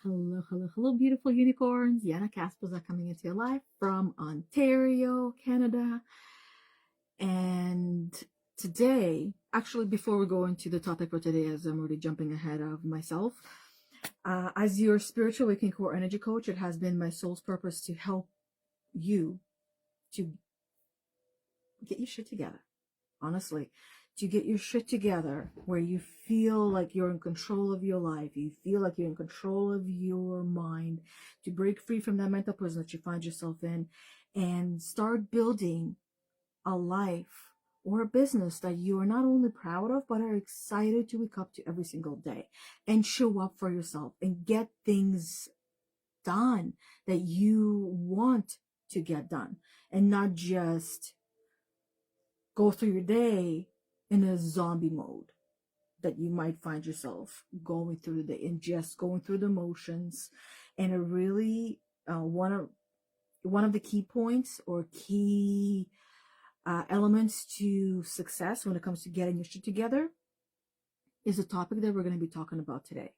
Hello, hello, hello, beautiful unicorns. Yana Kasperczak coming into your life from Ontario, Canada. And today, actually, before we go into the topic for today, as I'm already jumping ahead of myself, as your spiritual waking core energy coach, it has been my soul's purpose to help you to get your shit together. Honestly, to get your shit together where you feel like you're in control of your life, you feel like you're in control of your mind, to break free from that mental prison that you find yourself in and start building a life or a business that you are not only proud of, but are excited to wake up to every single day and show up for yourself and get things done that you want to get done, and not just go through your day in a zombie mode that you might find yourself going through the day and just going through the motions. And a really one of the key points or key elements to success when it comes to getting your shit together is the topic that we're going to be talking about today.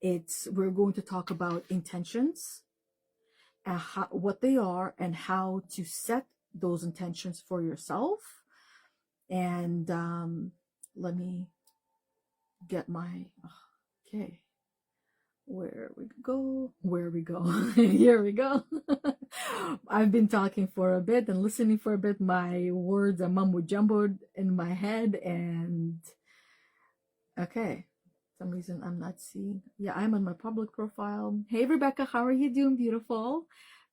We're going to talk about intentions and what they are and how to set those intentions for yourself. And let me get my, okay, where we go, here we go. I've been talking for a bit and listening for a bit. My words are mumbo jumboed in my head, and okay, for some reason I'm not seeing. Yeah, I'm on my public profile. Hey Rebecca, how are you doing, beautiful?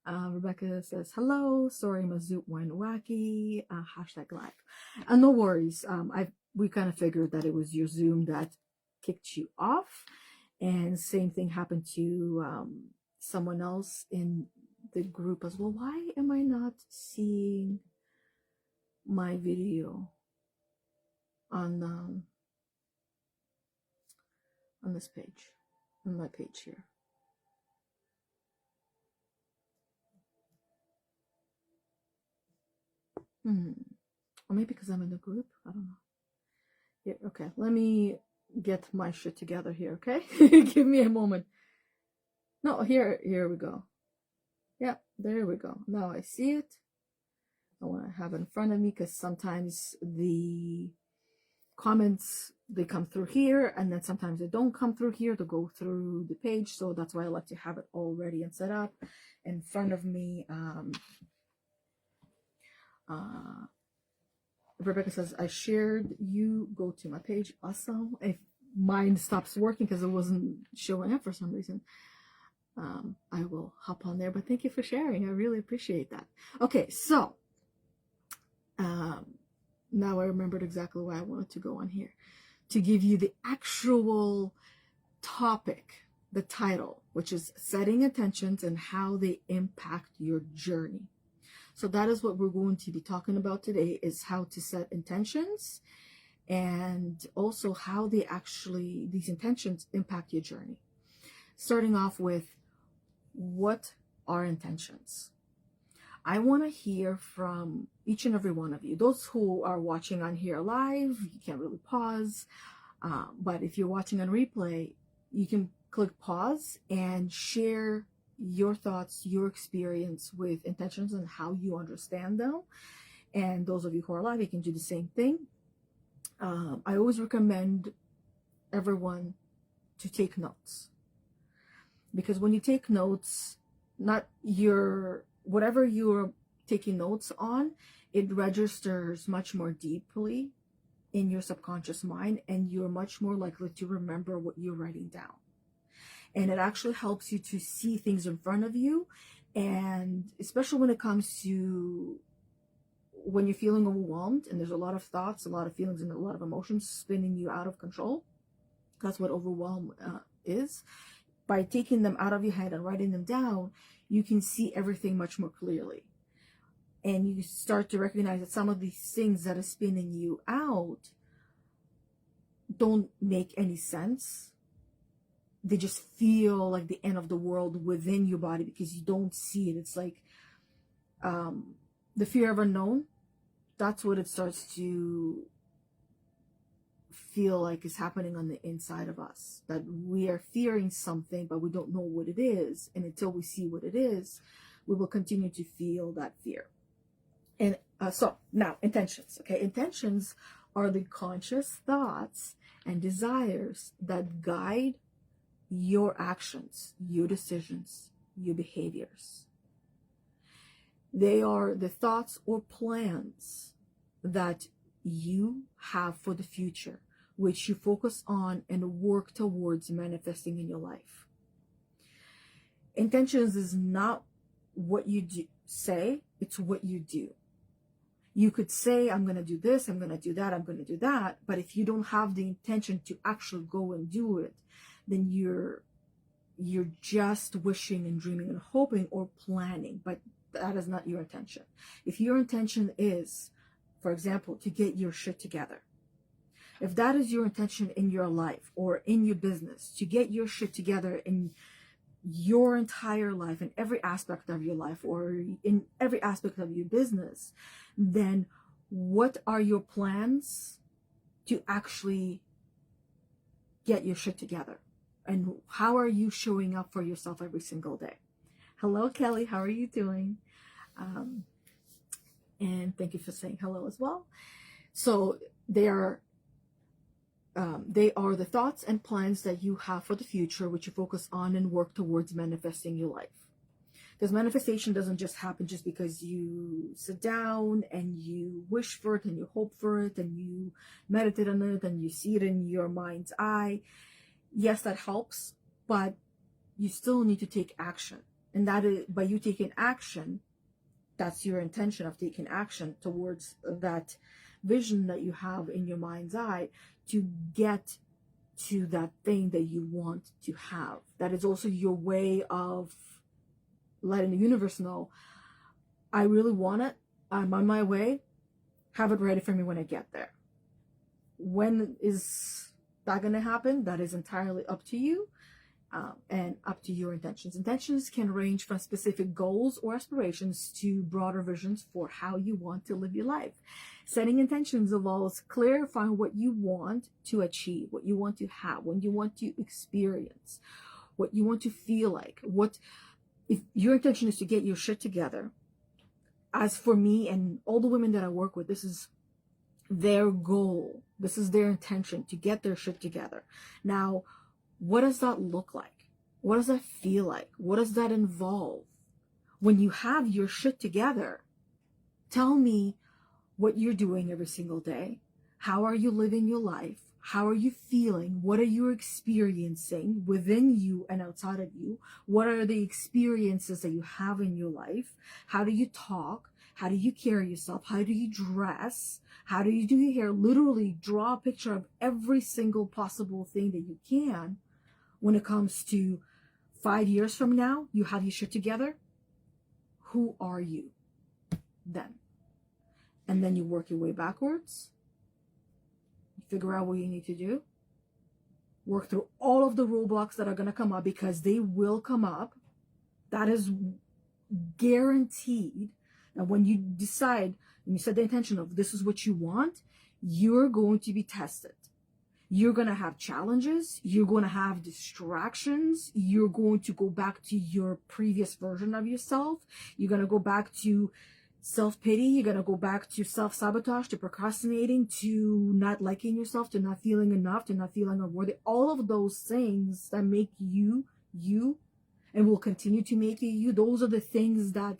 Rebecca says hello. Sorry, my Zoom went wacky. Hashtag live. No worries. We kind of figured that it was your Zoom that kicked you off, and same thing happened to someone else in the group as well. Why am I not seeing my video on this page, on my page here? Or maybe because I'm in the group. I don't know. Yeah, okay. Let me get my shit together here, okay? Give me a moment. No, here we go. Yeah, there we go. Now I see it. I want to have it in front of me because sometimes the comments, they come through here, and then sometimes they don't come through here to go through the page. So that's why I like to have it all ready and set up in front of me. Rebecca says, I shared you, go to my page. Awesome. If mine stops working because it wasn't showing up for some reason, I will hop on there. But thank you for sharing. I really appreciate that. Okay, so now I remembered exactly why I wanted to go on here. To give you the actual topic, the title, which is setting intentions and how they impact your journey. So that is what we're going to be talking about today, is how to set intentions and also how these intentions impact your journey. Starting off with, what are intentions? I want to hear from each and every one of you. Those who are watching on here live, you can't really pause. But if you're watching on replay, you can click pause and share your thoughts, your experience with intentions and how you understand them. And those of you who are live, you can do the same thing. I always recommend everyone to take notes, because when you take notes, whatever you're taking notes on, it registers much more deeply in your subconscious mind, and you're much more likely to remember what you're writing down. And it actually helps you to see things in front of you. And especially when it comes to when you're feeling overwhelmed and there's a lot of thoughts, a lot of feelings, and a lot of emotions spinning you out of control. That's what overwhelm is. By taking them out of your head and writing them down, you can see everything much more clearly. And you start to recognize that some of these things that are spinning you out don't make any sense. They just feel like the end of the world within your body because you don't see it. It's like the fear of unknown. That's what it starts to feel like is happening on the inside of us, that we are fearing something, but we don't know what it is. And until we see what it is, we will continue to feel that fear. And so now intentions. Okay, intentions are the conscious thoughts and desires that guide your actions, your decisions, your behaviors. They are the thoughts or plans that you have for the future, which you focus on and work towards manifesting in your life. Intentions is not what you say, it's what you do. You could say, I'm going to do this, I'm going to do that, I'm going to do that. But if you don't have the intention to actually go and do it, then you're just wishing and dreaming and hoping or planning, but that is not your intention. If your intention is, for example, to get your shit together, if that is your intention in your life or in your business, to get your shit together in your entire life, in every aspect of your life or in every aspect of your business, then what are your plans to actually get your shit together? And how are you showing up for yourself every single day? Hello, Kelly. How are you doing? And thank you for saying hello as well. So they are the thoughts and plans that you have for the future, which you focus on and work towards manifesting your life. Because manifestation doesn't just happen just because you sit down and you wish for it and you hope for it and you meditate on it and you see it in your mind's eye. Yes, that helps, but you still need to take action. And that is, by you taking action, that's your intention of taking action towards that vision that you have in your mind's eye to get to that thing that you want to have. That is also your way of letting the universe know, I really want it, I'm on my way, have it ready for me when I get there. When is that going to happen? That is entirely up to you and up to your intentions. Intentions can range from specific goals or aspirations to broader visions for how you want to live your life. Setting intentions involves clarifying what you want to achieve, what you want to have, what you want to experience, what you want to feel like. If your intention is to get your shit together, as for me and all the women that I work with, this is their goal. This is their intention, to get their shit together. Now, what does that look like? What does that feel like? What does that involve? When you have your shit together, tell me what you're doing every single day. How are you living your life? How are you feeling? What are you experiencing within you and outside of you? What are the experiences that you have in your life? How do you talk? How do you carry yourself? How do you dress? How do you do your hair? Literally draw a picture of every single possible thing that you can. When it comes to 5 years from now, you have your shit together. Who are you then? And then you work your way backwards. You figure out what you need to do. Work through all of the roadblocks that are going to come up, because they will come up. That is guaranteed. And when you decide, and you set the intention of this is what you want, you're going to be tested. You're going to have challenges. You're going to have distractions. You're going to go back to your previous version of yourself. You're going to go back to self-pity. You're going to go back to self-sabotage, to procrastinating, to not liking yourself, to not feeling enough, to not feeling unworthy. All of those things that make you, you, and will continue to make you, you. Those are the things that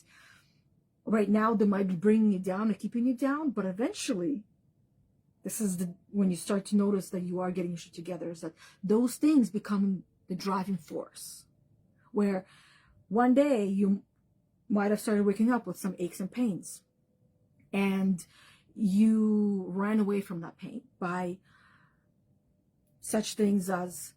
right now they might be bringing you down and keeping you down, but eventually, this is when you start to notice that you are getting your shit together, is that those things become the driving force. Where one day you might have started waking up with some aches and pains, and you ran away from that pain by such things as,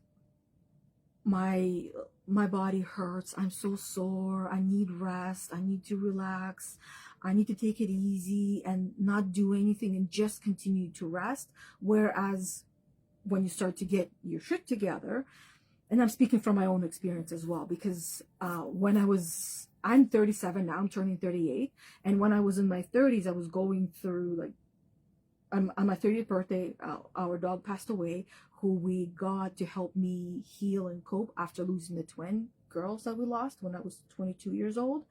my body hurts, I'm so sore, I need rest, I need to relax, I need to take it easy and not do anything and just continue to rest. Whereas when you start to get your shit together, and I'm speaking from my own experience as well, because I'm 37 now, I'm turning 38, and when I was in my 30s, I was going through like on my 30th birthday, our dog passed away, who we got to help me heal and cope after losing the twin girls that we lost when I was 22 years old.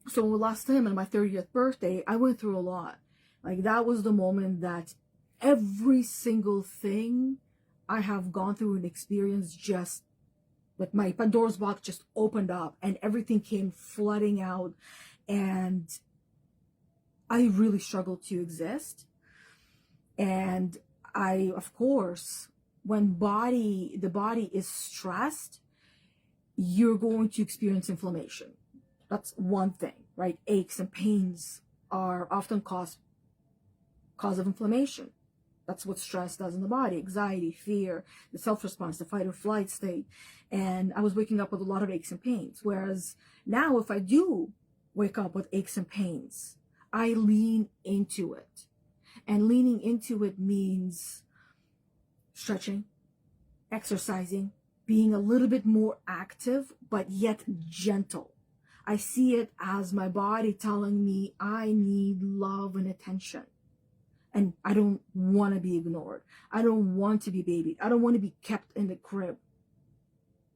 So when we lost him on my 30th birthday, I went through a lot. Like, that was the moment that every single thing I have gone through and experienced, just like my Pandora's box just opened up and everything came flooding out, and I really struggled to exist. And I, of course, when the body is stressed, you're going to experience inflammation. That's one thing, right? Aches and pains are often cause of inflammation. That's what stress does in the body: anxiety, fear, the self-response, the fight or flight state. And I was waking up with a lot of aches and pains. Whereas now, if I do wake up with aches and pains, I lean into it. And leaning into it means stretching, exercising, being a little bit more active, but yet gentle. I see it as my body telling me I need love and attention. And I don't want to be ignored. I don't want to be babied. I don't want to be kept in the crib,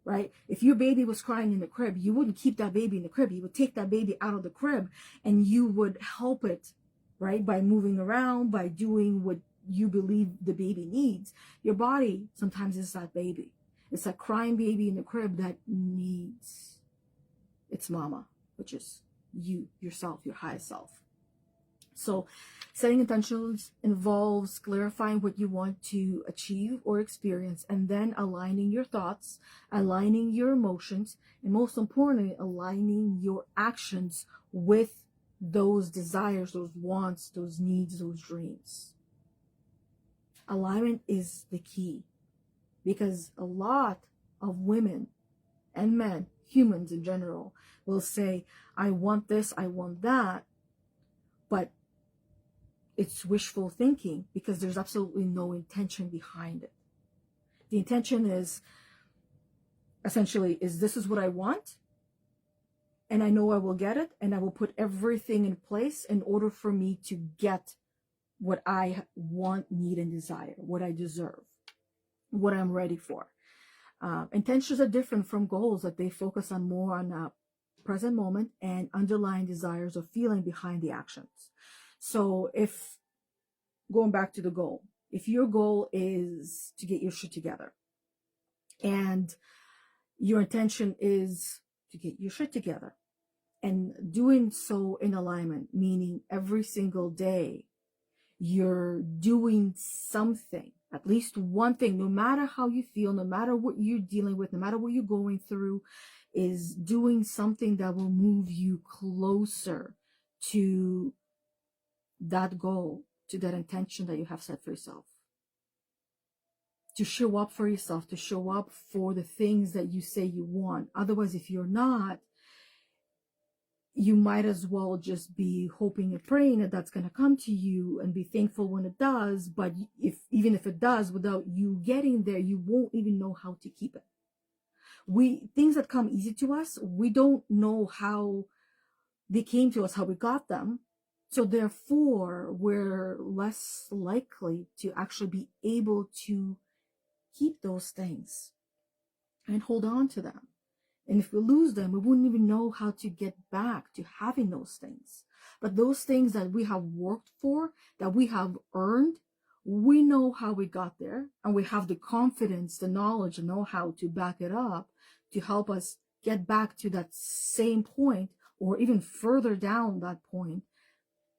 right? If your baby was crying in the crib, you wouldn't keep that baby in the crib. You would take that baby out of the crib and you would help it, right? By moving around, by doing what you believe the baby needs. Your body sometimes is that baby. It's that crying baby in the crib that needs its mama, which is you, yourself, your highest self. So setting intentions involves clarifying what you want to achieve or experience, and then aligning your thoughts, aligning your emotions, and most importantly, aligning your actions with those desires, those wants, those needs, those dreams. Alignment is the key, because a lot of women and men, humans in general, will say, I want this, I want that, but it's wishful thinking because there's absolutely no intention behind it. The intention is essentially, this is what I want, and I know I will get it, and I will put everything in place in order for me to get what I want, need, and desire, what I deserve, what I'm ready for. Intentions are different from goals, that they focus on more on a present moment and underlying desires or feeling behind the actions. So if, going back to the goal, if your goal is to get your shit together and your intention is to get your shit together, and doing so in alignment, meaning every single day you're doing something, at least one thing, no matter how you feel, no matter what you're dealing with, no matter what you're going through, is doing something that will move you closer to that goal, to that intention that you have set for yourself. To show up for yourself, to show up for the things that you say you want. Otherwise, if you're not, you might as well just be hoping and praying that that's going to come to you, and be thankful when it does. But even if it does, without you getting there, you won't even know how to keep it. Things that come easy to us, we don't know how they came to us, how we got them. So therefore, we're less likely to actually be able to keep those things and hold on to them. And if we lose them, we wouldn't even know how to get back to having those things. But those things that we have worked for, that we have earned, we know how we got there, and we have the confidence, the knowledge, the know-how to back it up, to help us get back to that same point, or even further down that point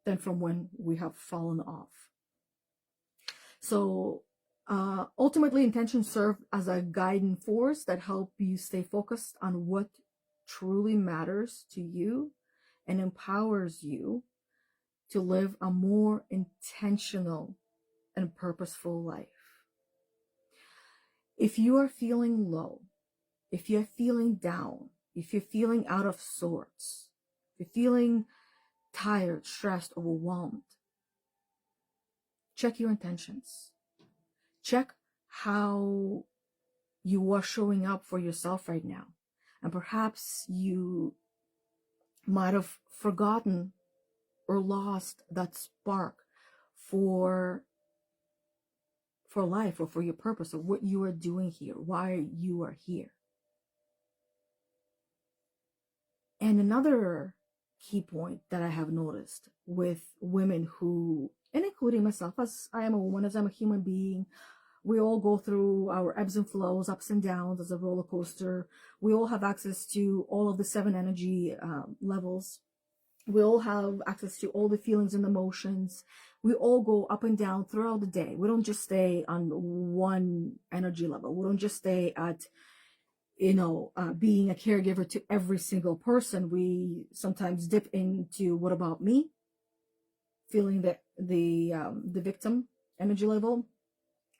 than from when we have fallen off. So ultimately, intentions serve as a guiding force that help you stay focused on what truly matters to you, and empowers you to live a more intentional and purposeful life. If you are feeling low, if you're feeling down, if you're feeling out of sorts, if you're feeling tired, stressed, overwhelmed, check your intentions. Check how you are showing up for yourself right now. And perhaps you might have forgotten or lost that spark for life, or for your purpose, or what you are doing here, why you are here. And another key point that I have noticed with women who, and including myself, as I am a woman, as I'm a human being, we all go through our ebbs and flows, ups and downs as a roller coaster. We all have access to all of the 7 energy levels. We all have access to all the feelings and emotions. We all go up and down throughout the day. We don't just stay on one energy level. We don't just stay at, being a caregiver to every single person. We sometimes dip into, what about me? Feeling the victim energy level.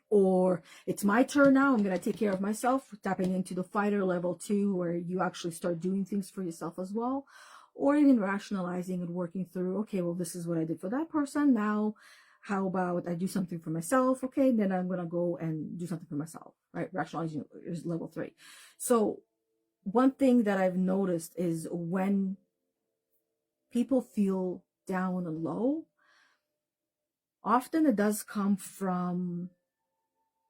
Or it's my turn now, I'm going to take care of myself, tapping into the fighter level 2, where you actually start doing things for yourself as well. Or even rationalizing and working through, okay, well, this is what I did for that person. Now, how about I do something for myself? Okay, then I'm going to go and do something for myself, right? Rationalizing is level 3. So one thing that I've noticed is when people feel down and low, often it does come from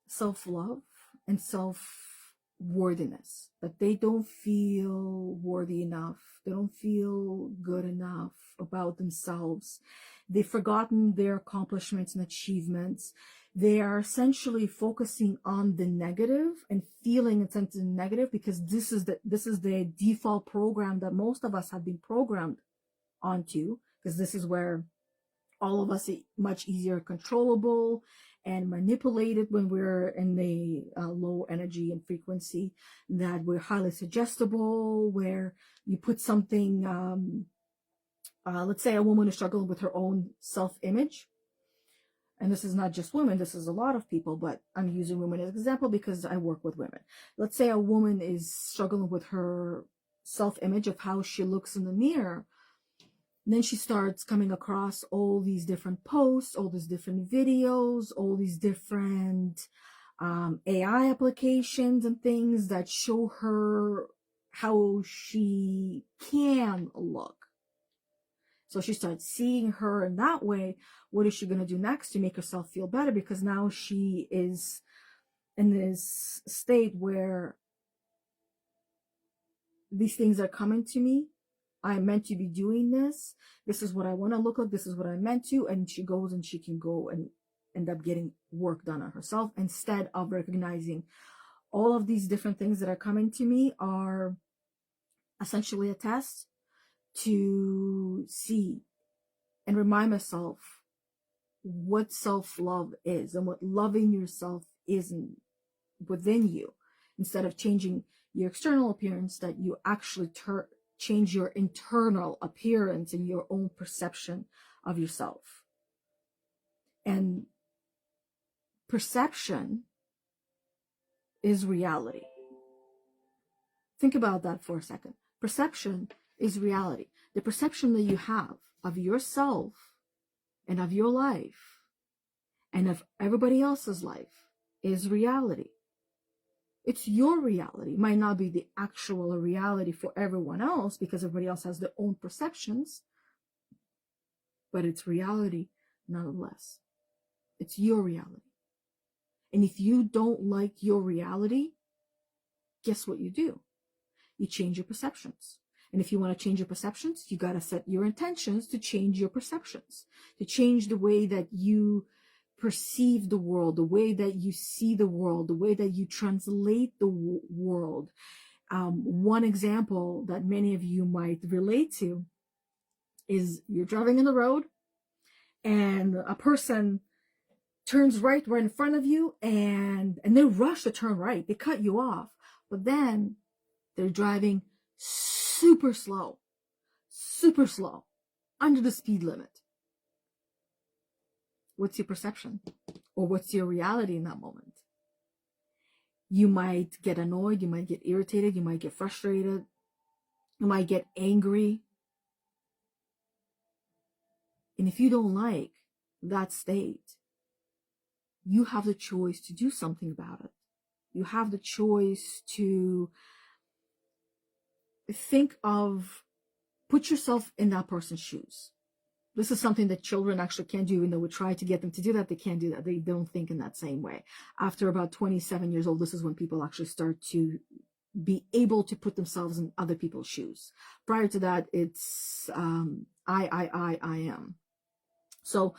self-love and self-worthiness, that they don't feel worthy enough, they don't feel good enough about themselves, they've forgotten their accomplishments and achievements. They are essentially focusing on the negative and feeling a sense of negative, because this is the default program that most of us have been programmed onto, because this is where all of us are much easier controllable and manipulated when we're in the low energy and frequency, that we're highly suggestible, where you put something, let's say a woman is struggling with her own self-image. And this is not just women, this is a lot of people, but I'm using women as an example because I work with women. Let's say a woman is struggling with her self-image of how she looks in the mirror. And then she starts coming across all these different posts, all these different videos, all these different AI applications and things that show her how she can look. So she starts seeing her in that way. What is she going to do next to make herself feel better? Because now she is in this state where these things are coming to me. I'm meant to be doing this. This is what I want to look like. This is what I'm meant to. And she goes and she can go and end up getting work done on herself, instead of recognizing all of these different things that are coming to me are essentially a test to see and remind myself what self-love is and what loving yourself is within you. Instead of changing your external appearance, that you actually change your internal appearance and your own perception of yourself. And perception is reality. Think about that for a second. Perception is reality. The perception that you have of yourself and of your life and of everybody else's life is reality. It's your reality. It might not be the actual reality for everyone else, because everybody else has their own perceptions, but it's reality nonetheless. It's your reality. And if you don't like your reality, guess what you do? You change your perceptions. And if you want to change your perceptions, you got to set your intentions to change your perceptions, to change the way that you perceive the world, the way that you see the world, the way that you translate the world. One example that many of you might relate to is you're driving on the road and a person turns right in front of you, and they rush to turn right. They cut you off, but then they're driving super slow, under the speed limit. What's your perception? Or what's your reality in that moment? You might get annoyed, you might get irritated, you might get frustrated, you might get angry. And if you don't like that state, you have the choice to do something about it. You have the choice to put yourself in that person's shoes. This is something that children actually can't do, even though we try to get them to do that. They can't do that. They don't think in that same way. After about 27 years old, this is when people actually start to be able to put themselves in other people's shoes. Prior to that, it's I am. So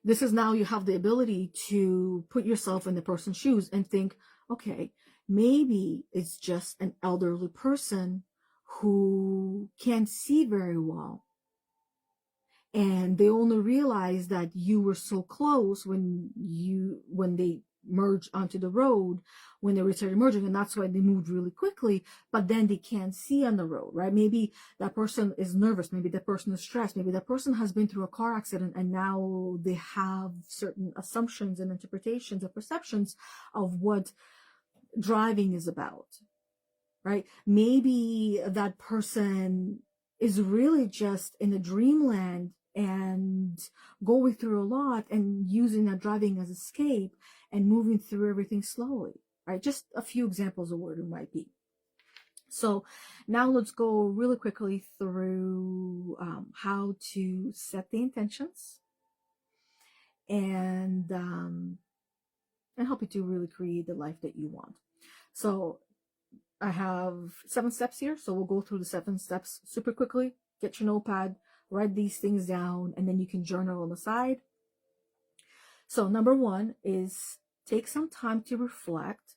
this is now you have the ability to put yourself in the person's shoes and think, okay, maybe it's just an elderly person who can't see very well. And they only realized that you were so close when they merged onto the road, when they started merging, and that's why they moved really quickly, but then they can't see on the road, right? Maybe that person is nervous, maybe that person is stressed, maybe that person has been through a car accident and now they have certain assumptions and interpretations or perceptions of what driving is about, right? Maybe that person is really just in a dreamland and going through a lot and using that driving as escape and moving through everything slowly, right? Just a few examples of what it might be. So now let's go really quickly through how to set the intentions and help you to really create the life that you want. So I have 7 steps here, so we'll go through the 7 steps super quickly. Get your notepad, write these things down, and then you can journal on the side. So number 1 is take some time to reflect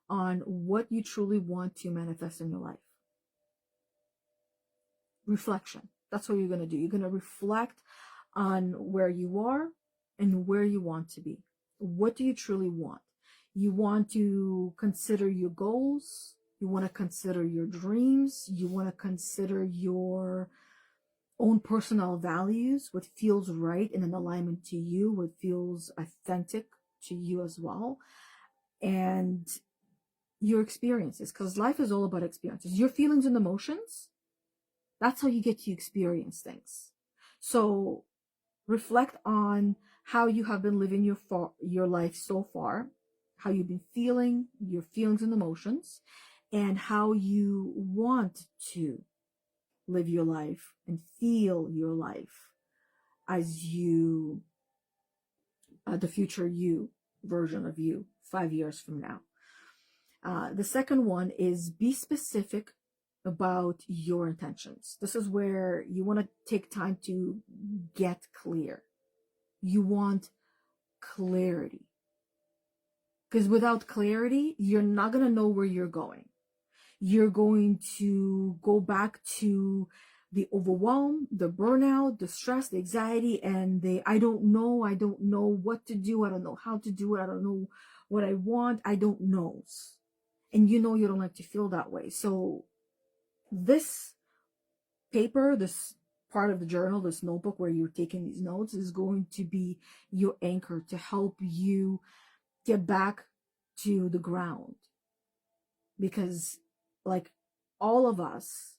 on what you truly want to manifest in your life. Reflection. That's what you're going to do. You're going to reflect on where you are and where you want to be. What do you truly want? You want to consider your goals. You want to consider your dreams. You want to consider your own personal values, what feels right and in alignment to you, what feels authentic to you as well, and your experiences, because life is all about experiences. Your feelings and emotions, that's how you get to experience things. So reflect on how you have been living your life so far, how you've been feeling, your feelings and emotions, and how you want to live your life and feel your life as you, the future you, version of you, 5 years from now. The second one is be specific about your intentions. This is where you want to take time to get clear. You want clarity. Because without clarity, you're not going to know where you're going. You're going to go back to the overwhelm, the burnout, the stress, the anxiety, and the I don't know what to do, I don't know how to do it, I don't know what I want, I don't know. And you know you don't like to feel that way. So this paper, this part of the journal, this notebook where you're taking these notes is going to be your anchor to help you get back to the ground. Because like all of us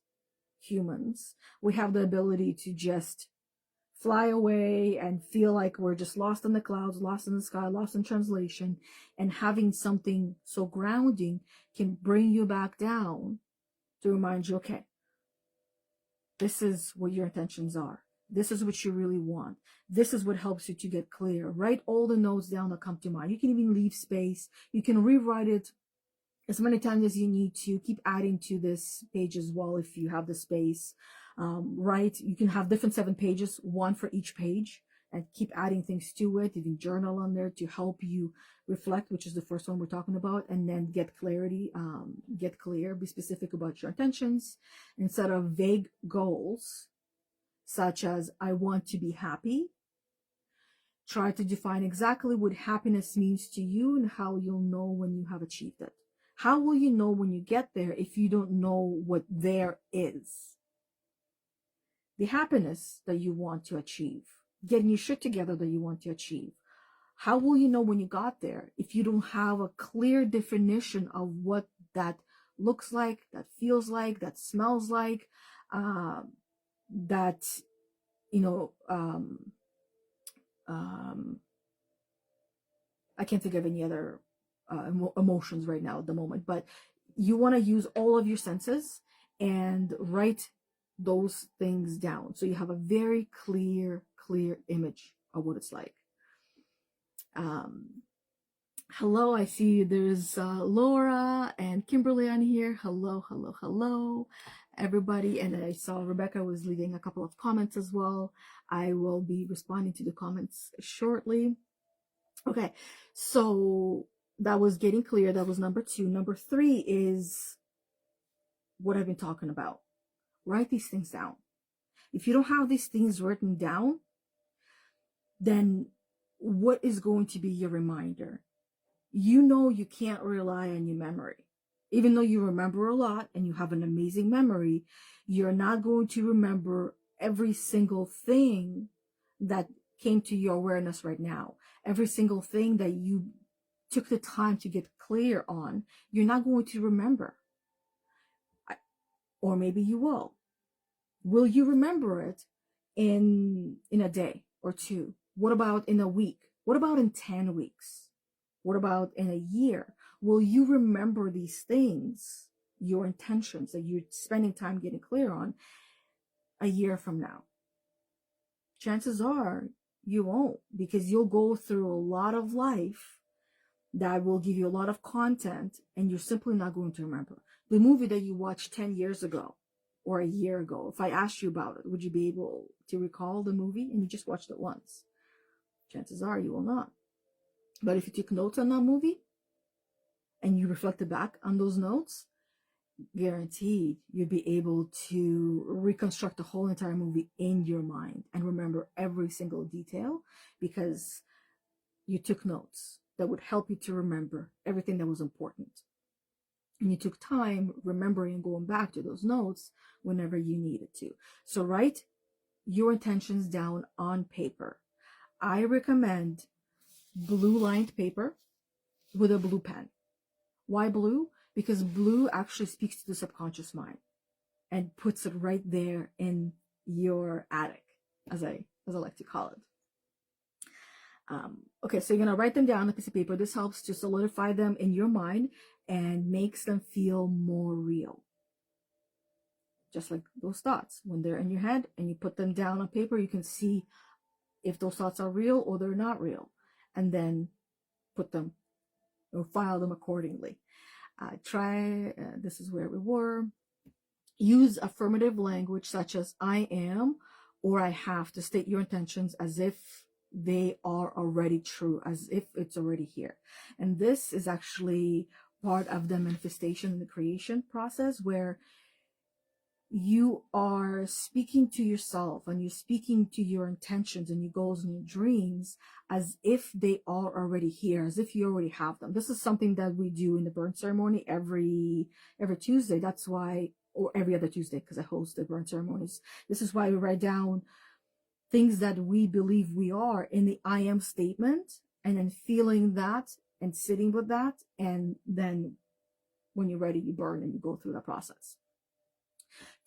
humans, we have the ability to just fly away and feel like we're just lost in the clouds, lost in the sky, lost in translation. And having something so grounding can bring you back down to remind you, okay, this is what your intentions are. This is what you really want. This is what helps you to get clear. Write all the notes down that come to mind. You can even leave space. You can rewrite it as many times as you need to. Keep adding to this page as well if you have the space. Right? You can have different 7 pages, 1 for each page, and keep adding things to it. You can journal on there to help you reflect, which is the first one we're talking about, and then get clarity, get clear, be specific about your intentions instead of vague goals, such as I want to be happy. Try to define exactly what happiness means to you and how you'll know when you have achieved it. How will you know when you get there if you don't know what there is? The happiness that you want to achieve, getting your shit together that you want to achieve. How will you know when you got there if you don't have a clear definition of what that looks like, that feels like, that smells like, that, you know, I can't think of any other emotions right now at the moment, but you want to use all of your senses and write those things down so you have a very clear clear image of what it's like. Hello, I see there's Laura and Kimberly on here. Hello, hello, hello, everybody. And I saw Rebecca was leaving a couple of comments as well. I will be responding to the comments shortly. Okay, so that was getting clear. That was number 2. Number 3 is what I've been talking about. Write these things down. If you don't have these things written down, then what is going to be your reminder? You know you can't rely on your memory. Even though you remember a lot and you have an amazing memory, you're not going to remember every single thing that came to your awareness right now. Every single thing that you took the time to get clear on, you're not going to remember. Or maybe you will. Will you remember it in a day or 2? What about in a week? What about in 10 weeks? What about in a year? Will you remember these things, your intentions that you're spending time getting clear on, a year from now? Chances are you won't, because you'll go through a lot of life that will give you a lot of content and you're simply not going to remember. The movie that you watched 10 years ago or a year ago, if I asked you about it, would you be able to recall the movie? And you just watched it once. Chances are you will not. But if you took notes on that movie and you reflected back on those notes, guaranteed you'd be able to reconstruct the whole entire movie in your mind and remember every single detail, because you took notes that would help you to remember everything that was important. And you took time remembering and going back to those notes whenever you needed to. So write your intentions down on paper. I recommend blue lined paper with a blue pen. Why blue? Because blue actually speaks to the subconscious mind and puts it right there in your attic, as I like to call it. Okay, so you're gonna write them down on a piece of paper. This helps to solidify them in your mind and makes them feel more real. Just like those thoughts, when they're in your head and you put them down on paper, you can see if those thoughts are real or they're not real, and then put them or file them accordingly. This is where we were. Use affirmative language such as I am or I have to state your intentions as if they are already true, as if it's already here. And this is actually part of the manifestation and the creation process, where you are speaking to yourself and you're speaking to your intentions and your goals and your dreams as if they are already here, as if you already have them. This is something that we do in the burn ceremony every Tuesday. That's why, or every other Tuesday, because I host the burn ceremonies. This is why we write down things that we believe we are in the I am statement, and then feeling that and sitting with that. And then when you're ready, you burn and you go through that process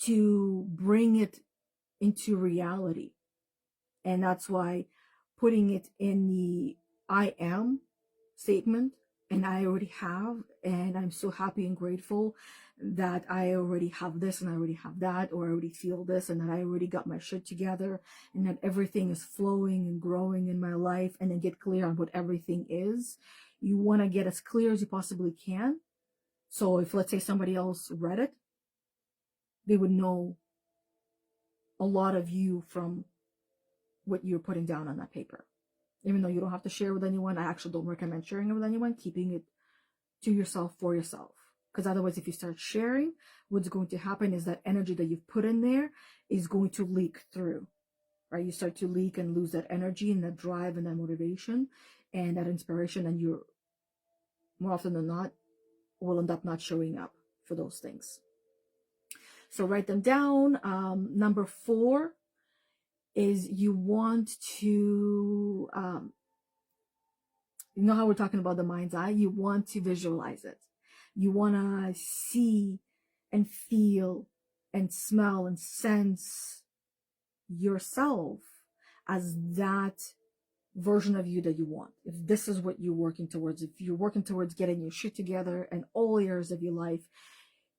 to bring it into reality. And that's why putting it in the I am statement, and I already have, and I'm so happy and grateful that I already have this and I already have that, or I already feel this and that I already got my shit together and that everything is flowing and growing in my life, and then get clear on what everything is. You want to get as clear as you possibly can. So if, let's say, somebody else read it, they would know a lot of you from what you're putting down on that paper. Even though you don't have to share with anyone, I actually don't recommend sharing it with anyone, keeping it to yourself, for yourself. Because otherwise, if you start sharing, what's going to happen is that energy that you've put in there is going to leak through, right? You start to leak and lose that energy and that drive and that motivation and that inspiration, and you're, more often than not, will end up not showing up for those things. So write them down. Number 4 is you want to, you know how we're talking about the mind's eye? You want to visualize it. You want to see and feel and smell and sense yourself as that version of you that you want. If this is what you're working towards, if you're working towards getting your shit together in all areas of your life,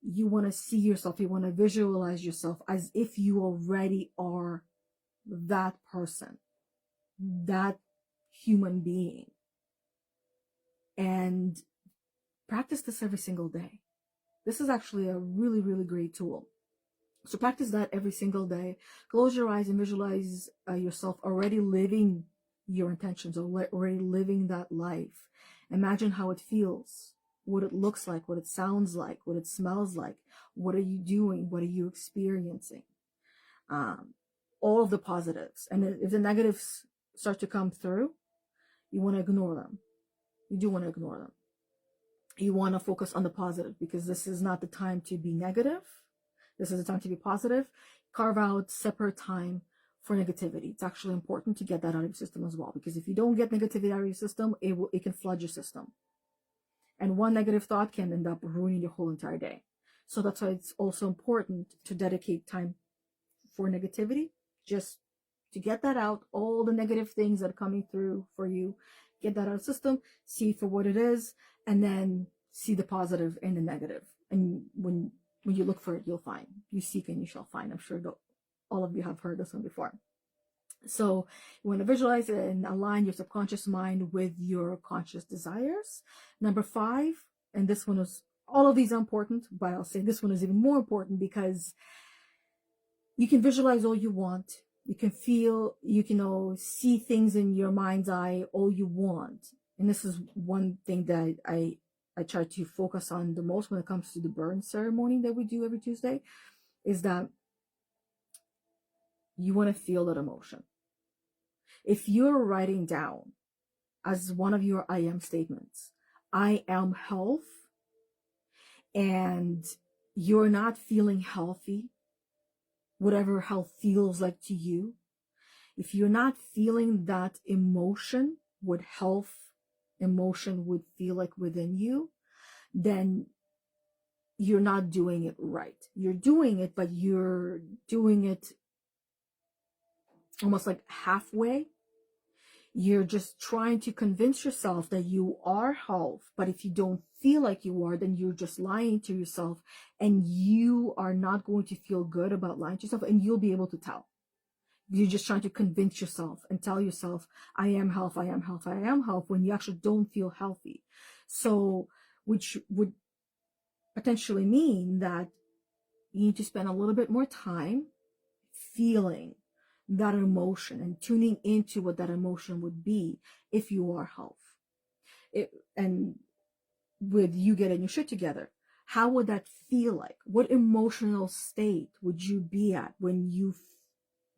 you want to see yourself, you want to visualize yourself as if you already are that person. that human being. And practice this every single day. This is actually a really, really great tool. So practice that every single day. Close your eyes and visualize yourself already living your intentions, already living that life. Imagine how it feels, what it looks like, what it sounds like, what it smells like. What are you doing? What are you experiencing? All of the positives. And if the negatives start to come through, you want to ignore them. You do want to ignore them. You want to focus on the positive, because this is not the time to be negative. This is the time to be positive. Carve out separate time for negativity. It's actually important to get that out of your system as well, because if you don't get negativity out of your system, it can flood your system. And one negative thought can end up ruining your whole entire day. So that's why it's also important to dedicate time for negativity, just to get that out, all the negative things that are coming through for you, get that out of the system, see for what it is, and then see the positive and the negative. And when you look for it, you'll find. You seek and you shall find. I'm sure all of you have heard this one before. So you want to visualize it and align your subconscious mind with your conscious desires. Number 5, and this one is, all of these are important, but I'll say this one is even more important, because you can visualize all you want. You can feel, you can see things in your mind's eye all you want. And this is one thing that I try to focus on the most when it comes to the burn ceremony that we do every Tuesday, is that you want to feel that emotion. If you're writing down as one of your I am statements, I am health, and you're not feeling healthy, whatever health feels like to you, if you're not feeling that emotion, what health emotion would feel like within you, then you're not doing it right. You're doing it, but you're doing it almost like halfway. You're just trying to convince yourself that you are health, but if you don't feel like you are, then you're just lying to yourself, and you are not going to feel good about lying to yourself, and you'll be able to tell. You're just trying to convince yourself and tell yourself, I am health, I am health, I am health, when you actually don't feel healthy. So, which would potentially mean that you need to spend a little bit more time feeling that emotion and tuning into what that emotion would be if you are health. And with you getting your shit together, how would that feel like? What emotional state would you be at when you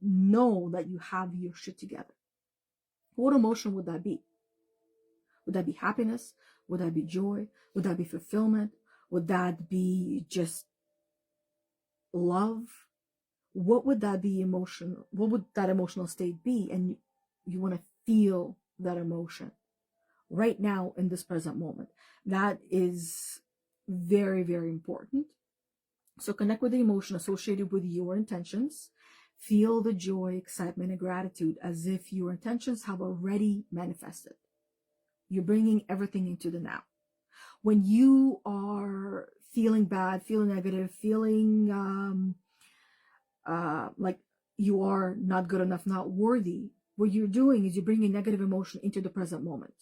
know that you have your shit together? What emotion would that be? Would that be happiness? Would that be joy? Would that be fulfillment? Would that be just love? What would that be emotional? What would that emotional state be? And you want to feel that emotion right now in this present moment. That is very, very important. So connect with the emotion associated with your intentions. Feel the joy, excitement, and gratitude as if your intentions have already manifested. You're bringing everything into the now. When you are feeling bad, feeling negative, feeling like you are not good enough, not worthy, what you're doing is you're bringing negative emotion into the present moment,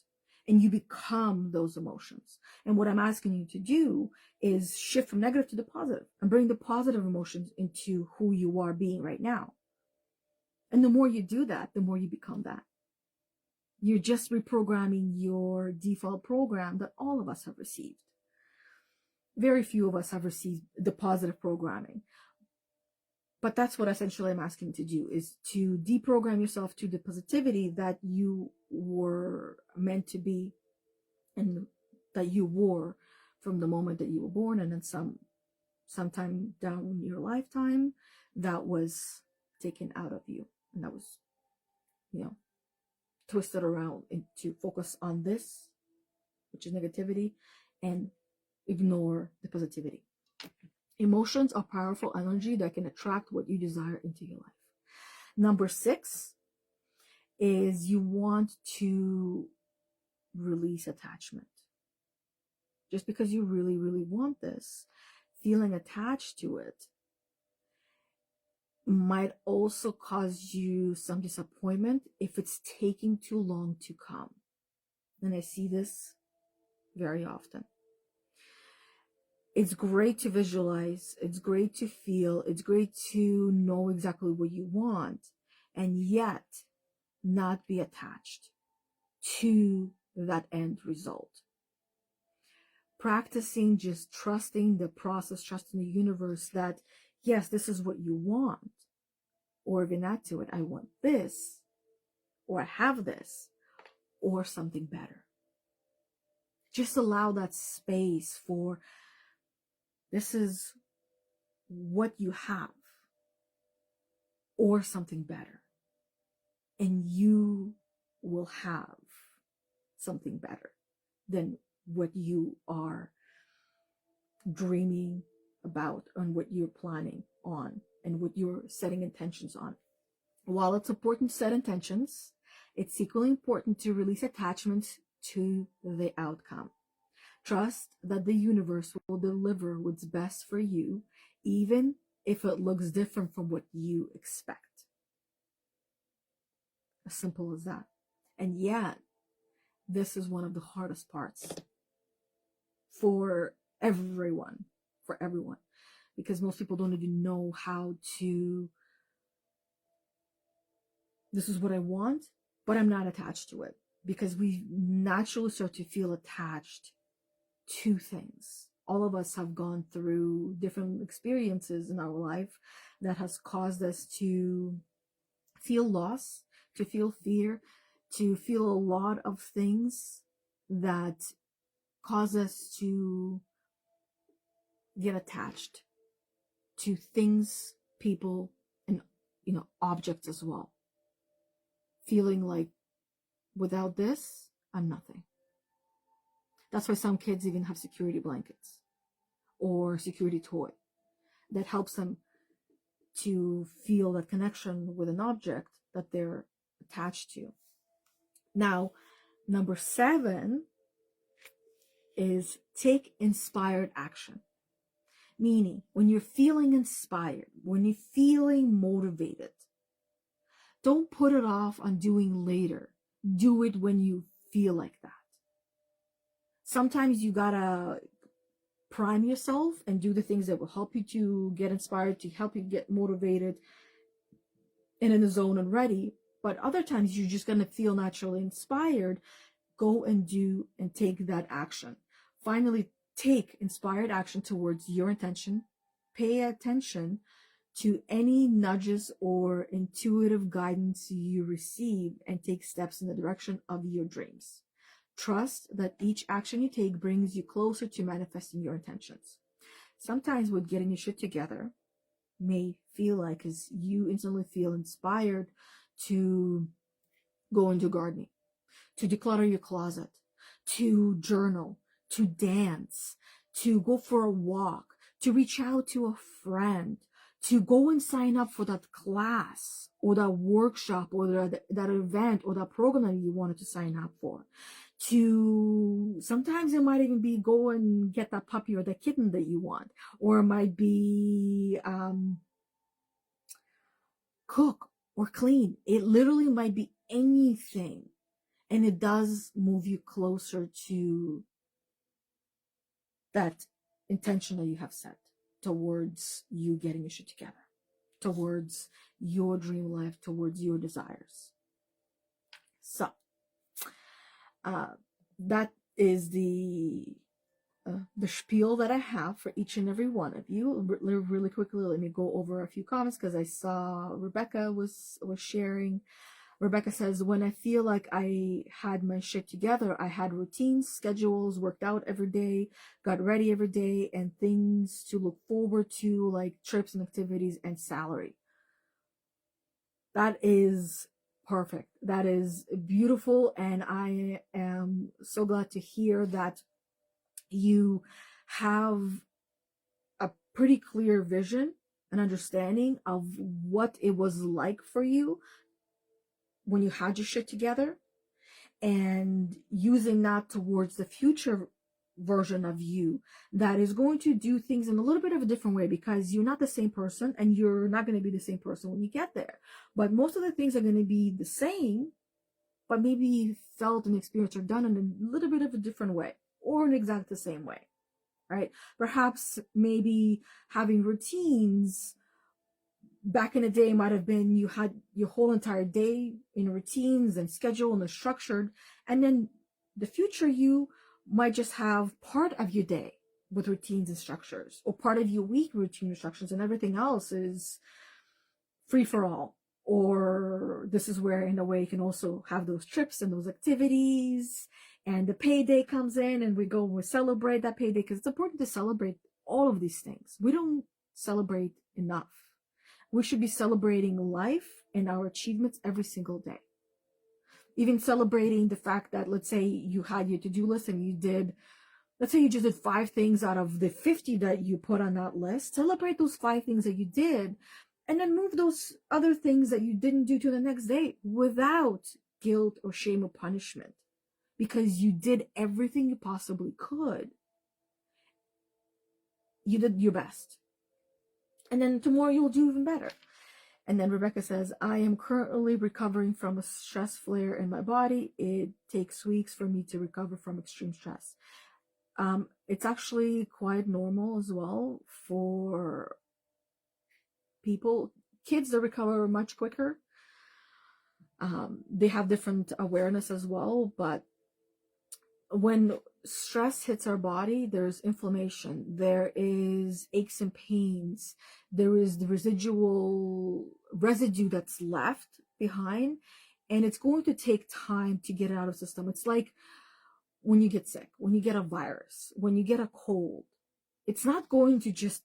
and you become those emotions. And what I'm asking you to do is shift from negative to the positive and bring the positive emotions into who you are being right now. And the more you do that, the more you become that. You're just reprogramming your default program that all of us have received. Very few of us have received the positive programming. But that's what essentially I'm asking you to do, is to deprogram yourself to the positivity that you were meant to be and that you wore from the moment that you were born, and then sometime down your lifetime that was taken out of you, and that was, twisted around to focus on this, which is negativity, and ignore the positivity. Emotions are powerful energy that can attract what you desire into your life. Number 6 is you want to release attachment. Just because you really, really want this, feeling attached to it might also cause you some disappointment if it's taking too long to come. And I see this very often. It's great to visualize, it's great to feel, it's great to know exactly what you want, and yet not be attached to that end result. Practicing just trusting the process, trusting the universe that, yes, this is what you want. Or even add to it, I want this, or I have this, or something better. Just allow that space for, this is what you have, or something better. And you will have something better than what you are dreaming about and what you're planning on and what you're setting intentions on. While it's important to set intentions, it's equally important to release attachments to the outcome. Trust that the universe will deliver what's best for you, even if it looks different from what you expect. As simple as that. And yet, this is one of the hardest parts for everyone, because most people don't even know how to, this is what I want, but I'm not attached to it, because we naturally start to feel attached to things. All of us have gone through different experiences in our life that has caused us to feel loss, to feel fear, to feel a lot of things that cause us to get attached to things, people, and objects as well. Feeling like, without this, I'm nothing. That's why some kids even have security blankets or security toy that helps them to feel that connection with an object that they're attached to. Now, number 7 is take inspired action. Meaning, when you're feeling inspired, when you're feeling motivated, don't put it off on doing later. Do it when you feel like that. Sometimes you gotta prime yourself and do the things that will help you to get inspired, to help you get motivated and in the zone and ready. But other times you're just gonna feel naturally inspired. Go and do and take that action. Finally, take inspired action towards your intention. Pay attention to any nudges or intuitive guidance you receive and take steps in the direction of your dreams. Trust that each action you take brings you closer to manifesting your intentions. Sometimes with getting your shit together may feel like, as you instantly feel inspired to go into gardening, to declutter your closet, to journal, to dance, to go for a walk, to reach out to a friend, to go and sign up for that class or that workshop or that event or that program that you wanted to sign up for. To sometimes it might even be go and get that puppy or that kitten that you want, or it might be cook or clean. It literally might be anything, and it does move you closer to that intention that you have set towards you getting your shit together, towards your dream life, towards your desires. So that is the spiel that I have for each and every one of you. Really quickly, let me go over a few comments because I saw Rebecca was sharing. Rebecca says, when I feel like I had my shit together, I had routines, schedules, worked out every day, got ready every day, and things to look forward to, like trips and activities and salary. That is perfect. That is beautiful. And I am so glad to hear that you have a pretty clear vision and understanding of what it was like for you when you had your shit together, and using that towards the future version of you that is going to do things in a little bit of a different way, because you're not the same person and you're not going to be the same person when you get there. But most of the things are going to be the same, but maybe felt and experienced or done in a little bit of a different way, or in exactly the same way, right? Perhaps maybe having routines back in the day might have been you had your whole entire day in routines and schedule and structured, and then the future you might just have part of your day with routines and structures, or part of your week routine instructions, and everything else is free for all. Or this is where, in a way, you can also have those trips and those activities, and the payday comes in and we go and we celebrate that payday, because it's important to celebrate all of these things. We don't celebrate enough. We should be celebrating life and our achievements every single day. Even celebrating the fact that, let's say you had your to-do list and you did, let's say you just did 5 things out of the 50 that you put on that list. Celebrate those 5 things that you did, and then move those other things that you didn't do to the next day without guilt or shame or punishment, because you did everything you possibly could. You did your best. And then tomorrow you'll do even better. And then Rebecca says, I am currently recovering from a stress flare in my body. It takes weeks for me to recover from extreme stress. It's actually quite normal as well for people. Kids that recover much quicker. They have different awareness as well, but when stress hits our body, there's inflammation, there is aches and pains, there is the residue that's left behind, and it's going to take time to get it out of the system. It's like when you get sick, when you get a virus, when you get a cold, it's not going to just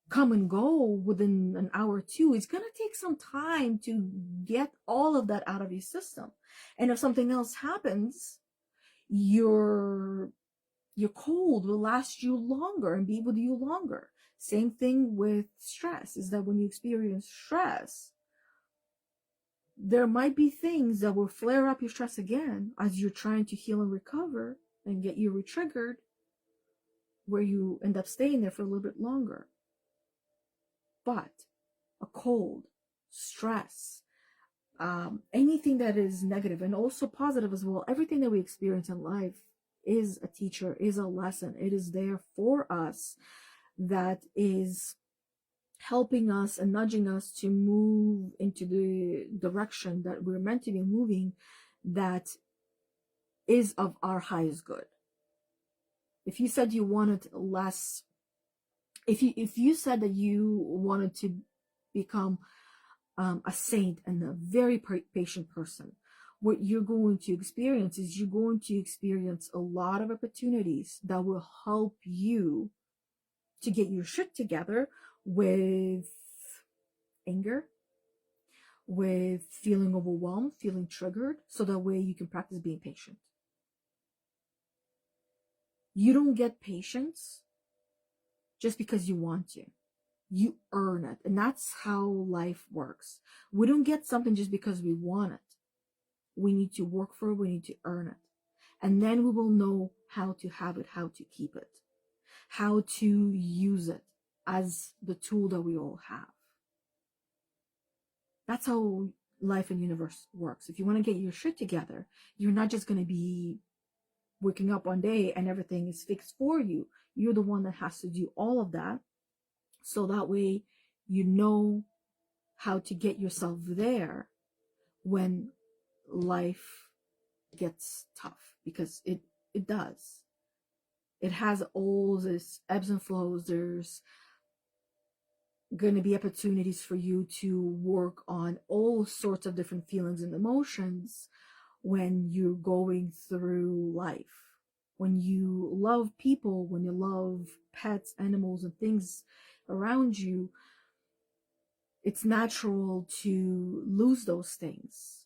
come and go within an hour or two. It's going to take some time to get all of that out of your system. And if something else happens, your cold will last you longer and be with you longer. Same thing with stress, is that when you experience stress, there might be things that will flare up your stress again as you're trying to heal and recover and get you re-triggered, where you end up staying there for a little bit longer. But a cold, stress, anything that is negative and also positive as well, everything that we experience in life is a teacher, is a lesson. It is there for us, that is helping us and nudging us to move into the direction that we're meant to be moving, that is of our highest good. If you said you wanted less, if you said that you wanted to become a saint and a very patient person, what you're going to experience is you're going to experience a lot of opportunities that will help you to get your shit together with anger, with feeling overwhelmed, feeling triggered, so that way you can practice being patient. You don't get patience just because you want to. You earn it. And that's how life works. We don't get something just because we want it. We need to work for it. We need to earn it. And then we will know how to have it, how to keep it, how to use it as the tool that we all have. That's how life and universe works. If you want to get your shit together, you're not just going to be waking up one day and everything is fixed for you. You're the one that has to do all of that. So that way you know how to get yourself there when life gets tough, because it does. It has all this ebbs and flows. There's going to be opportunities for you to work on all sorts of different feelings and emotions when you're going through life. When you love people, when you love pets, animals, and things around you, it's natural to lose those things.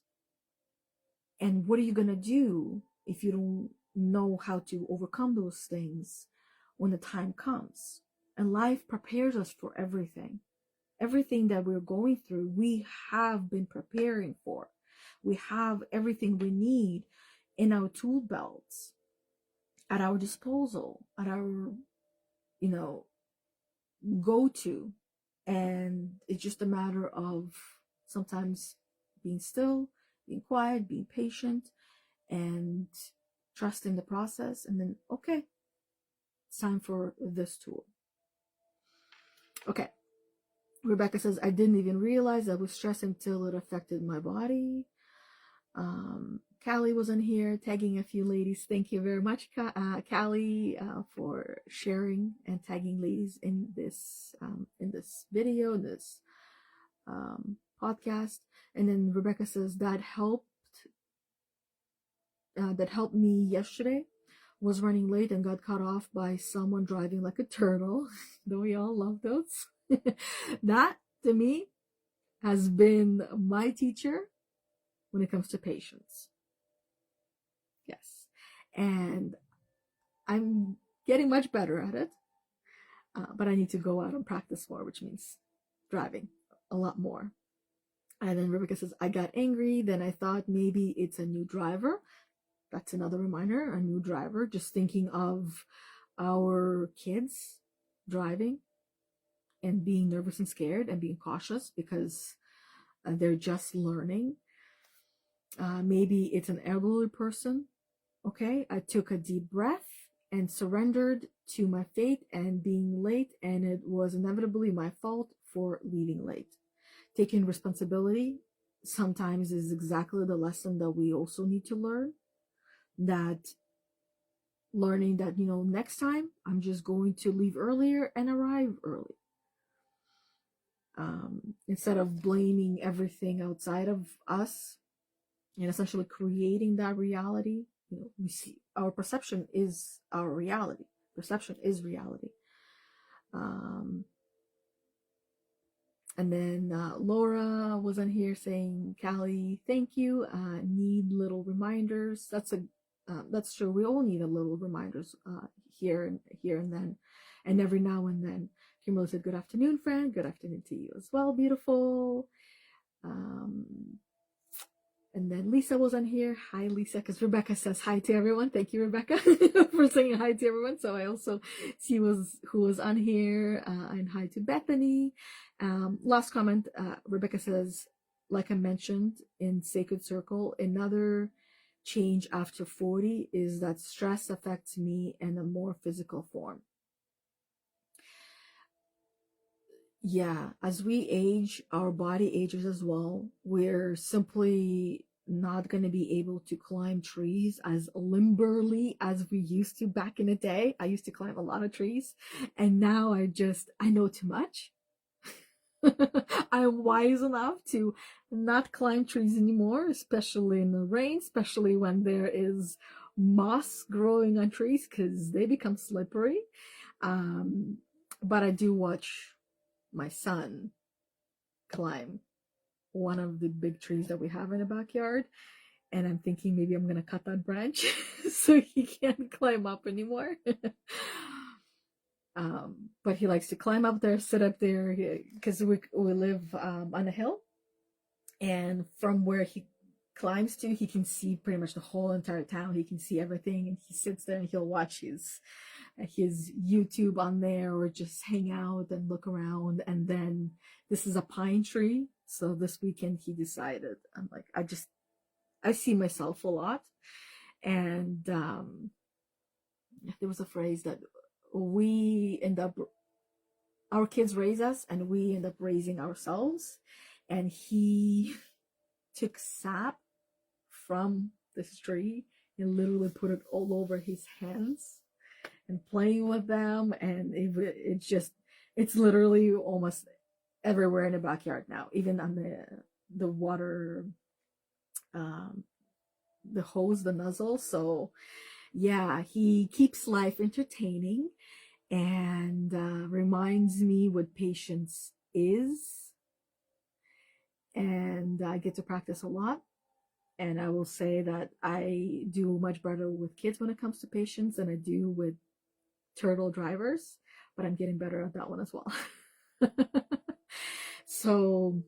And what are you going to do if you don't know how to overcome those things when the time comes? And life prepares us for everything. Everything that we're going through, we have been preparing for. We have everything we need in our tool belts. at our disposal, at our, go to. And it's just a matter of sometimes being still, being quiet, being patient, and trusting the process. And then, okay, it's time for this tool. Okay. Rebecca says, I didn't even realize I was stressed until it affected my body. Callie was in here tagging a few ladies. Thank you very much, Callie, for sharing and tagging ladies in this video, in this podcast. And then Rebecca says that helped me yesterday. Was running late and got cut off by someone driving like a turtle. Don't we all love those? That, to me, has been my teacher when it comes to patience. Yes. And I'm getting much better at it. But I need to go out and practice more, which means driving a lot more. And then Rebecca says, I got angry. Then I thought maybe it's a new driver. That's another reminder, a new driver. Just thinking of our kids driving and being nervous and scared and being cautious because they're just learning. Maybe it's an elderly person. Okay, I took a deep breath and surrendered to my fate and being late, and it was inevitably my fault for leaving late. Taking responsibility sometimes is exactly the lesson that we also need to learn. That learning that, next time I'm just going to leave earlier and arrive early. Instead of blaming everything outside of us and essentially creating that reality. We see our perception is our reality. Perception is reality. And then Laura was on here saying, Callie, thank you. Need little reminders. That's true. We all need a little reminders here and then, and every now and then. Kimberly said, good afternoon, friend. Good afternoon to you as well. Beautiful. And then Lisa was on here. Hi, Lisa, because Rebecca says hi to everyone. Thank you, Rebecca, for saying hi to everyone. So I also see who was on here, and hi to Bethany. Last comment, Rebecca says, like I mentioned in Sacred Circle, another change after 40 is that stress affects me in a more physical form. Yeah, as we age, our body ages as well. We're simply not going to be able to climb trees as limberly as we used to back in the day. I used to climb a lot of trees, and now I know too much. I'm wise enough to not climb trees anymore, especially in the rain, especially when there is moss growing on trees, because they become slippery. But I do watch my son climb one of the big trees that we have in the backyard, and I'm thinking maybe I'm gonna cut that branch so he can't climb up anymore. But he likes to climb up there, sit up there, because we live on a hill, and from where he climbs to, he can see pretty much the whole entire town. He can see everything, and he sits there and he'll watch his YouTube on there, or just hang out and look around. And then this is a pine tree, so this weekend he decided, I'm like, I see myself a lot. And there was a phrase that our kids raise us and we end up raising ourselves. And he took sap from this tree and literally put it all over his hands and playing with them. And it's literally almost everywhere in the backyard now, even on the water, the hose, the nozzle. So yeah, he keeps life entertaining and reminds me what patience is. And I get to practice a lot. And I will say that I do much better with kids when it comes to patience than I do with turtle drivers, but I'm getting better at that one as well. So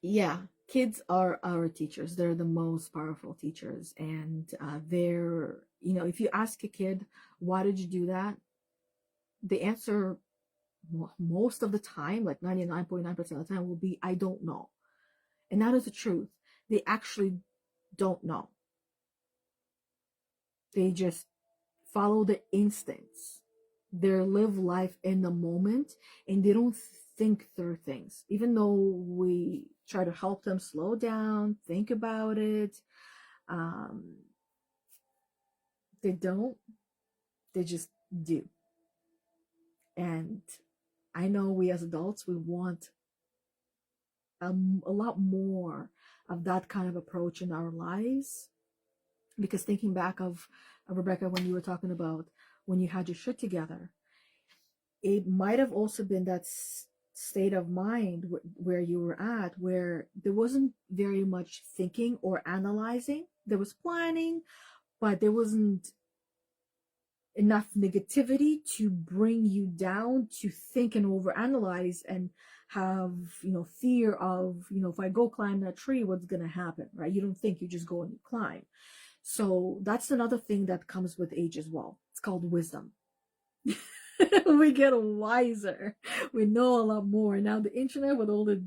yeah, kids are our teachers. They're the most powerful teachers. And they're, if you ask a kid, why did you do that? The answer most of the time, like 99.9% of the time, will be, I don't know. And that is the truth. They actually don't know. They just follow the instincts. They live life in the moment, and they don't think through things. Even though we try to help them slow down, think about it, they don't. They just do. And I know we as adults, we want a lot more of that kind of approach in our lives. Because thinking back of Rebecca, when you were talking about when you had your shit together, it might have also been that state of mind where you were at, where there wasn't very much thinking or analyzing. There was planning, but there wasn't enough negativity to bring you down to think and overanalyze and have, fear of, if I go climb that tree, what's going to happen, right? You don't think, you just go and you climb. So that's another thing that comes with age as well. It's called wisdom. We get wiser. We know a lot more. Now the internet, with all the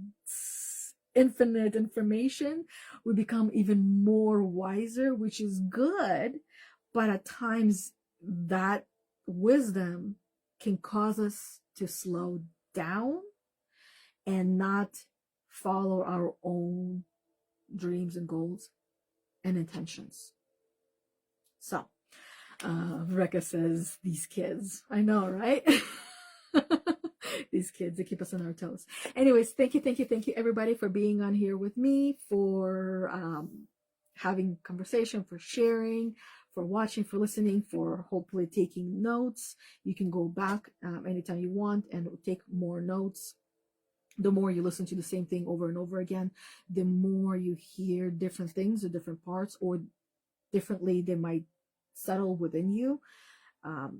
infinite information, we become even more wiser, which is good. But at times that wisdom can cause us to slow down and not follow our own dreams and goals and intentions. So, Rebecca says, these kids. I know, right? These kids, they keep us on our toes. Anyways, thank you, everybody, for being on here with me, for having conversation, for sharing, for watching, for listening, for hopefully taking notes. You can go back anytime you want and take more notes. The more you listen to the same thing over and over again, the more you hear different things or different parts, or differently they might settle within you.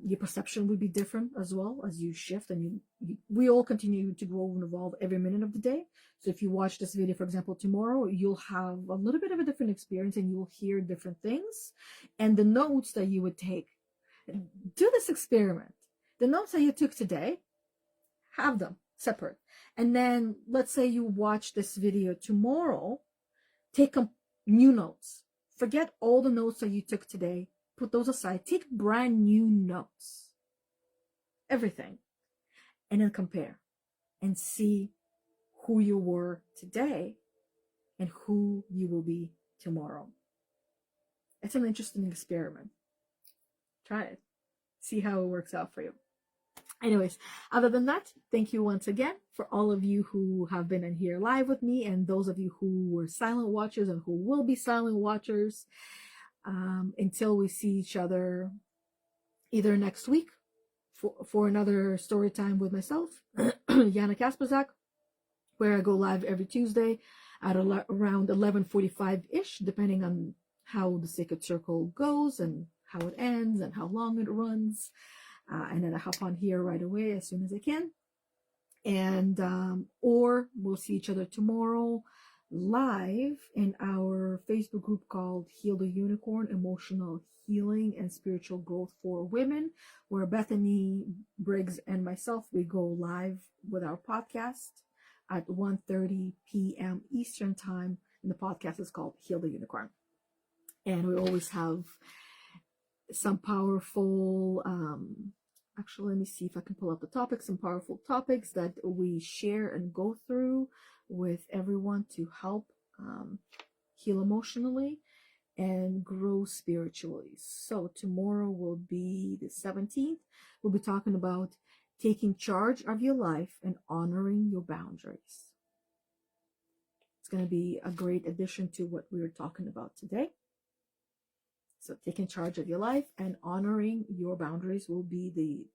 Your perception would be different as well as you shift, and we all continue to grow and evolve every minute of the day. So if you watch this video, for example, tomorrow, you'll have a little bit of a different experience, and you'll hear different things. And the notes that you would take, do this experiment. The notes that you took today, have them separate. And then let's say you watch this video tomorrow, take new notes. Forget all the notes that you took today. Put those aside. Take brand new notes. Everything. And then compare. And see who you were today and who you will be tomorrow. It's an interesting experiment. Try it. See how it works out for you. Anyways, other than that, thank you once again for all of you who have been in here live with me, and those of you who were silent watchers and who will be silent watchers. Until we see each other either next week for another story time with myself, Yana Kasperczak, where I go live every Tuesday at around 11:45-ish, depending on how the Sacred Circle goes and how it ends and how long it runs. And then I hop on here right away as soon as I can. And or we'll see each other tomorrow live in our Facebook group called Heal the Unicorn, Emotional Healing and Spiritual Growth for Women, where Bethany Briggs and myself, we go live with our podcast at 1:30 p.m. Eastern Time. And the podcast is called Heal the Unicorn. And we always have some powerful, actually, let me see if I can pull up the topics, some powerful topics that we share and go through with everyone to help heal emotionally and grow spiritually. So tomorrow will be the 17th. We'll be talking about taking charge of your life and honoring your boundaries. It's going to be a great addition to what we were talking about today. So taking charge of your life and honoring your boundaries will be the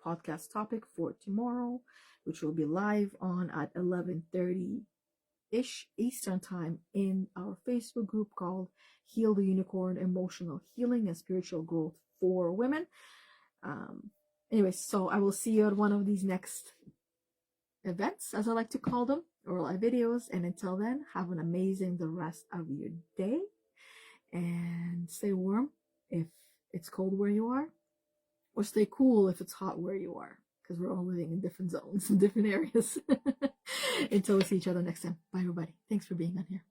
podcast topic for tomorrow, which will be live on at 11:30-ish Eastern Time in our Facebook group called Heal the Unicorn, Emotional Healing and Spiritual Growth for Women. Anyway, so I will see you at one of these next events, as I like to call them, or live videos. And until then, have an amazing the rest of your day, and stay warm if it's cold where you are, or stay cool if it's hot where you are, because we're all living in different zones and different areas. Until we see each other next time. Bye, everybody. Thanks for being on here.